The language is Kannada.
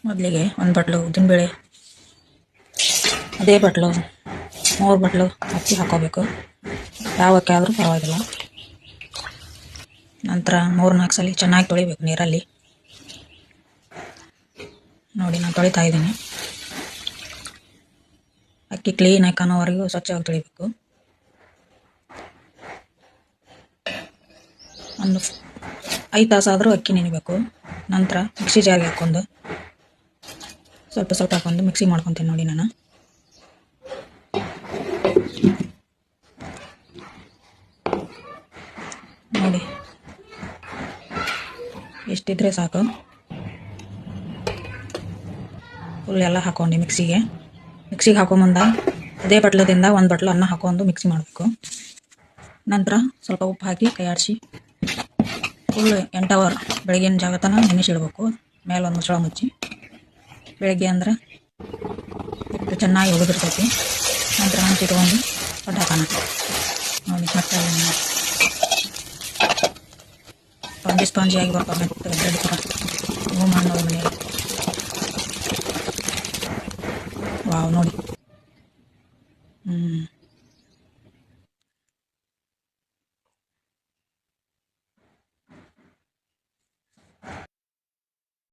ಮೊದಲಿಗೆ ಒಂದು ಬಟ್ಲು ಉದ್ದಿನಬೇಳೆ, ಅದೇ ಬಟ್ಲು 3 ಬಟ್ಲು ಅಕ್ಕಿ ಹಾಕೋಬೇಕು. ಯಾವ ಅಕ್ಕಿ ಆದರೂ ಪರವಾಗಿಲ್ಲ. ನಂತರ 3-4 ಸಲ ಚೆನ್ನಾಗಿ ತೊಳಿಬೇಕು ನೀರಲ್ಲಿ. ನೋಡಿ ನಾನು ತೊಳಿತಾ ಇದ್ದೀನಿ. ಅಕ್ಕಿ ಕ್ಲೀನಾಗಿ ಕಾಣೋವರೆಗೂ ಸ್ವಚ್ಛವಾಗಿ ತೊಳಿಬೇಕು. ಒಂದು 5 ತಾಸಾದರೂ ಅಕ್ಕಿ ನೆನಿಬೇಕು. ನಂತರ ಮಿಕ್ಸಿ ಜಾರ್ಗೆ ಹಾಕ್ಕೊಂಡು ಸ್ವಲ್ಪ ಹಾಕೊಂಡು ಮಿಕ್ಸಿ ಮಾಡ್ಕೊತೀನಿ. ನೋಡಿ ನಾನು ನೋಡಿ ಎಷ್ಟಿದ್ರೆ ಸಾಕು. ಫುಲ್ ಎಲ್ಲ ಹಾಕೊಂಡು ಮಿಕ್ಸಿಗೆ ಹಾಕೊಂಬಂದ ಅದೇ ಬಟ್ಲದಿಂದ 1 ಬಟ್ಲು ಅನ್ನ ಹಾಕೊಂಡು ಮಿಕ್ಸಿ ಮಾಡಬೇಕು. ನಂತರ ಸ್ವಲ್ಪ ಉಪ್ಪು ಹಾಕಿ ಕೈ ಆಡಿಸಿ ಫುಲ್ 8 ಅವರ್ ಬೆಳಗಿನ ಜಾಗತನ ನೆನೆಸಿಡ್ಬೇಕು. ಮೇಲೆ ಒಂದು ಮುಚ್ಚಳ ಮುಚ್ಚಿ. ಬೆಳಗ್ಗೆ ಅಂದ್ರೆ ಹಿಟ್ಟು ಚೆನ್ನಾಗಿ ಒಗೆದಿರ್ತೈತಿ. ನಂತರ ಹಂಚಿ ತೊಗೊಂಡು ದೊಡ್ಡ ಹಾಕೋಣ. ನೋಡಿ ಮತ್ತೆ ಸ್ಪಾಂಜಿಯಾಗಿ ಬರ್ತಾವೆ ಬ್ರೆಡ್ ಥರ. ಹೂ ಮಾಡಿ ನೋಡಿ ಮನೆಯಲ್ಲಿ. ವಾವ್ ನೋಡಿ